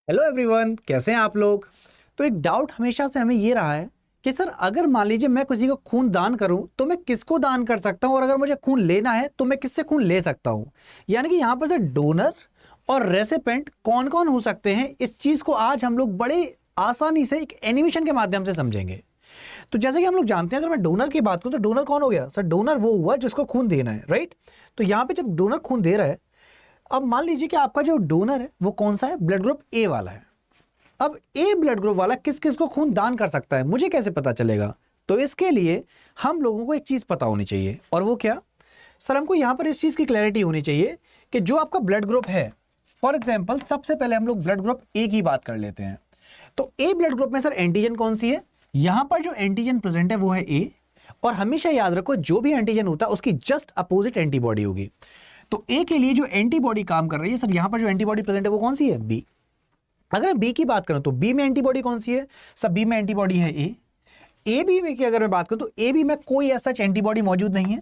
Hello everyone, कैसे हैं आप लोग। तो एक डाउट हमेशा से हमें ये रहा है कि सर अगर मान लीजिए मैं किसी को खून दान करूं तो मैं किसको दान कर सकता हूं, और अगर मुझे खून लेना है तो मैं किससे खून ले सकता हूं। यानी कि यहां पर से डोनर और रेसिपेंट कौन कौन हो सकते हैं, इस चीज को आज हम लोग बड़े आसानी से एक एनिमेशन के माध्यम से समझेंगे। तो जैसे कि हम लोग जानते हैं, अगर मैं डोनर की बात करूं तो डोनर कौन हो गया सर। डोनर वो हुआ जिसको खून देना है, राइट। तो यहां पे जब डोनर खून दे रहा है, अब मान लीजिए कि आपका जो डोनर है वो कौन सा है, ब्लड ग्रुप ए वाला है। अब ए ब्लड ग्रुप वाला किस किस को खून दान कर सकता है, मुझे कैसे पता चलेगा। तो इसके लिए हम लोगों को एक चीज पता होनी चाहिए, और वो क्या सर, हमको यहां पर इस चीज की क्लैरिटी होनी चाहिए कि जो आपका ब्लड ग्रुप है, फॉर एग्जाम्पल सबसे पहले हम लोग ब्लड ग्रुप ए की बात कर लेते हैं। तो ए ब्लड ग्रुप में सर एंटीजन कौन सी है, यहां पर जो एंटीजन प्रेजेंट है वो है ए। और हमेशा याद रखो, जो भी एंटीजन होता है उसकी जस्ट अपोजिट एंटीबॉडी होगी। तो ए के लिए जो एंटीबॉडी काम कर रही है सर, यहां पर जो एंटीबॉडी प्रेजेंट है वो कौन सी है, बी। अगर बी की बात करें तो बी में एंटीबॉडी कौन सी है सब, बी में एंटीबॉडी है ए बी में की अगर मैं बात करूं तो ए बी में कोई ऐसा एंटीबॉडी मौजूद नहीं है।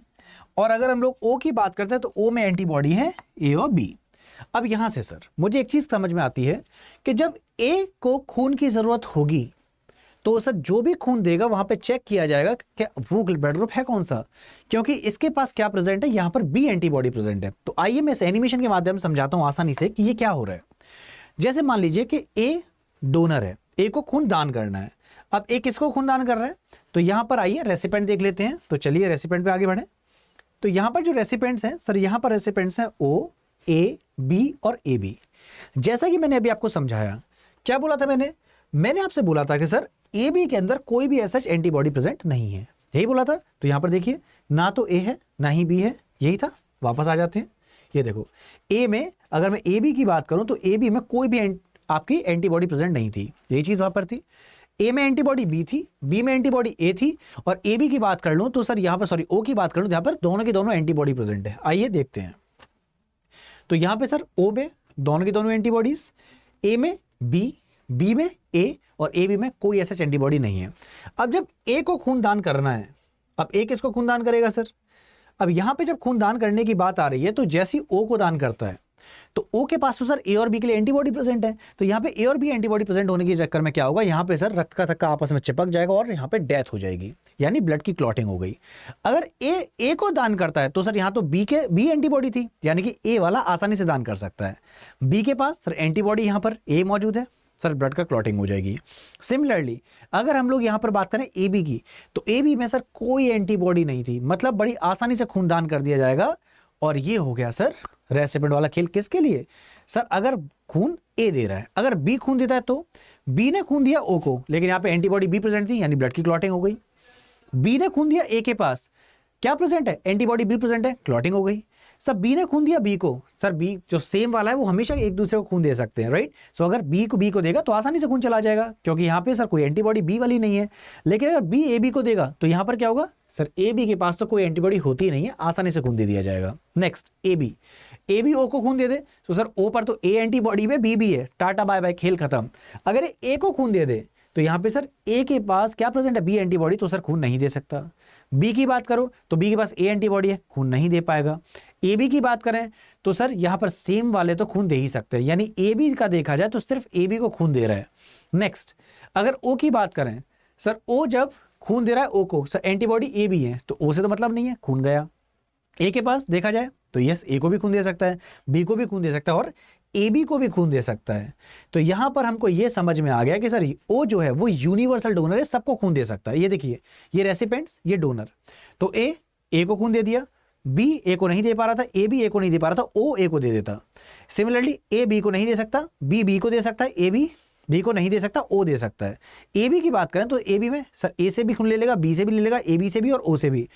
और अगर हम लोग ओ की बात करते हैं तो ओ में एंटीबॉडी है ए और बी। अब यहां से सर मुझे एक चीज समझ में आती है कि जब ए को खून की जरूरत होगी तो सर जो भी खून देगा वहां पे चेक किया जाएगा कि वो ब्लड ग्रुप है कौन सा, क्योंकि इसके पास क्या प्रेजेंट है, यहां पर बी एंटीबॉडी प्रेजेंट है। तो आइए मैं इस एनिमेशन के माध्यम से समझाता हूं आसानी से कि ये क्या हो रहा है। जैसे मान लीजिए कि ए डोनर है, ए को खून दान करना है। अब ए किसको खून दान कर रहा है, तो यहां पर आइए रेसिपेंट देख लेते हैं। तो चलिए रेसिपेंट पे आगे बढ़े। तो यहां पर जो रेसिपेंट्स हैं सर, यहां पर रेसिपेंट्स हैं ओ, ए, बी और ए बी। जैसा कि मैंने अभी आपको समझाया, क्या बोला था मैंने मैंने आपसे बोला था कि सर ए बी के अंदर कोई भी ऐसा एंटीबॉडी प्रेजेंट नहीं है, यही बोला था। तो यहां पर देखिए, ना तो ए है ना ही बी है, यही था। वापस आ जाते हैं। ये देखो, ए में अगर मैं ए बी की बात करूं तो ए बी में कोई भी आपकी एंटीबॉडी प्रेजेंट नहीं थी, यही चीज वहां पर थी। ए में एंटीबॉडी बी थी, बी में एंटीबॉडी ए थी, और ए बी की बात कर लूं तो सर यहां पर, सॉरी, ओ की बात कर लूं, यहां पर दोनों की दोनों एंटीबॉडी प्रेजेंट है। आइए देखते हैं। तो यहां पे सर ओ में दोनों की दोनों एंटीबॉडीज, ए में बी, बी में ए और ए बी में कोई ऐसा एंटीबॉडी नहीं है। अब जब ए को खून दान करना है, अब ए किसको खून दान करेगा सर, अब यहां पे जब खून दान करने की बात आ रही है तो जैसी ओ को दान करता है तो ओ के पास तो सर ए और बी के लिए एंटीबॉडी प्रेजेंट है। तो यहां पे ए और बी एंटीबॉडी प्रेजेंट होने के चक्कर में क्या होगा, यहां पे सर रक्त का थक्का आपस में चिपक जाएगा और यहां पे डेथ हो जाएगी, यानी ब्लड की क्लॉटिंग हो गई। अगर ए को दान करता है तो सर यहां तो बी एंटीबॉडी थी, यानी कि ए वाला आसानी से दान कर सकता है। बी के पास सर एंटीबॉडी यहां पर ए मौजूद है, सर ब्लड का क्लॉटिंग हो जाएगी। सिमिलरली अगर हम लोग यहां पर बात करें ए बी की, तो ए बी में सर कोई एंटीबॉडी नहीं थी, मतलब बड़ी आसानी से खून दान कर दिया जाएगा। और ये हो गया सर रेसिपेंट वाला खेल। किसके लिए सर, अगर खून ए दे रहा है, अगर बी खून देता है तो बी ने खून दिया ओ को, लेकिन यहां पे एंटीबॉडी बी प्रेजेंट थी, यानी ब्लड की क्लॉटिंग हो गई। बी ने खून दिया ए के पास, क्या प्रेजेंट है, एंटीबॉडी बी प्रेजेंट है, क्लॉटिंग हो गई। सर बी ने खून दिया बी को, सर बी जो सेम वाला है वो हमेशा एक दूसरे को खून दे सकते हैं, राइट। सो अगर बी को देगा तो आसानी से खून चला जाएगा, क्योंकि यहां पे सर कोई एंटीबॉडी बी वाली नहीं है। लेकिन अगर बी ए बी को देगा तो यहां पर क्या होगा सर, ए बी के पास तो कोई एंटीबॉडी होती नहीं है, आसानी से खून दे दिया जाएगा। नेक्स्ट ए बी ओ को खून दे दे तो सर ओ पर तो ए एंटीबॉडी में बी है, टाटा बाय बाय, खेल खत्म। अगर ए को खून दे दे तो यहां पे सर ए के पास क्या प्रेजेंट है, बी एंटीबॉडी, तो सर खून नहीं दे सकता। बी की बात करो तो बी के पास ए एंटीबॉडी है, खून नहीं दे पाएगा। ए बी की बात करें तो सर यहां पर सेम वाले तो खून दे ही सकते हैं, यानी ए बी का देखा जाए तो सिर्फ ए बी को खून दे रहा है। नेक्स्ट अगर ओ की बात करें, सर ओ जब खून दे रहा है ओ को, सर एंटीबॉडी ए बी है तो ओ से तो मतलब नहीं है, खून गया। ए के पास देखा जाए तो यस, ए को भी खून दे सकता है, बी को भी खून दे सकता है और ए बी को भी खून दे सकता है। तो यहां पर हमको यह समझ में आ गया कि सर ओ जो है वो यूनिवर्सल डोनर है, सबको खून दे सकता है। ये देखिए, ये रेसिपेंट्स, ये डोनर। तो ए को खून दे दिया, बी ए को नहीं दे पा रहा था, ए बी ए को नहीं दे पा रहा था, ओ ए को दे देता। सिमिलरली ए बी को नहीं दे सकता, बी को दे सकता है, ए बी बी को नहीं दे सकता, ओ दे सकता है। ए बी की बात करें तो ए बी में सर ए से भी खून ले लेगा, बी से भी ले लेगा, ए बी से भी और ओ से भी।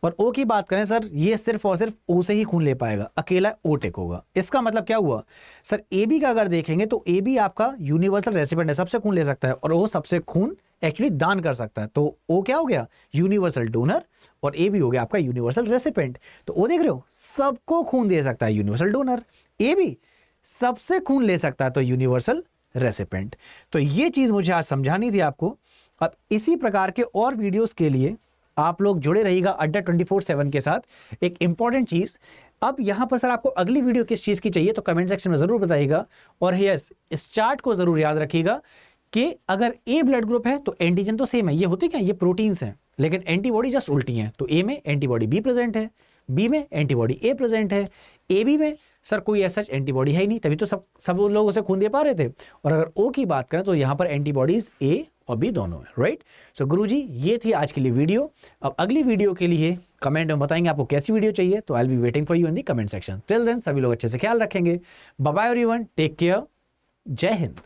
और ओ की बात करें सर, ये सिर्फ और सिर्फ ओ से ही खून ले पाएगा, अकेला ओ टेक होगा। इसका मतलब क्या हुआ सर, ए बी का अगर देखेंगे तो ए बी आपका यूनिवर्सल रेसिपेंट है, सबसे खून ले सकता है और वो सबसे खून एक्चुअली दान कर सकता है। तो ओ क्या हो गया, यूनिवर्सल डोनर, और ए बी हो गया आपका यूनिवर्सल रेसिपेंट। तो ओ देख रहे हो, सबको खून दे सकता है यूनिवर्सल डोनर, ए बी सबसे खून ले सकता है तो यूनिवर्सल रेसिपेंट। तो ये चीज मुझे आज समझानी थी आपको। अब इसी प्रकार के और वीडियोस के लिए आप लोग जुड़े रहिएगा अड्डा 24/7 के साथ। एक इंपॉर्टेंट चीज, अब यहां पर सर आपको अगली वीडियो किस चीज की चाहिए तो कमेंट सेक्शन में जरूर बताइएगा। और यस, इस चार्ट को जरूर याद रखिएगा कि अगर ए ब्लड ग्रुप है तो एंटीजन तो सेम है, ये होते क्या, ये प्रोटीन्स हैं, लेकिन एंटीबॉडी जस्ट उल्टी है। तो ए में एंटीबॉडी बी प्रेजेंट है, बी में एंटीबॉडी ए प्रेजेंट है, ए बी में सर कोई ऐसा एंटीबॉडी है ही नहीं, तभी तो सब लोग उसे खून दे पा रहे थे। और अगर ओ की बात करें तो यहां पर एंटीबॉडीज ए और बी दोनों है, राइट। सो गुरुजी ये थी आज के लिए वीडियो। अब अगली वीडियो के लिए कमेंट में बताएंगे आपको कैसी वीडियो चाहिए, तो I will be waiting for you in the comment section. Till then सभी लोग अच्छे से ख्याल रखेंगे। Bye bye everyone, take care, जय हिंद।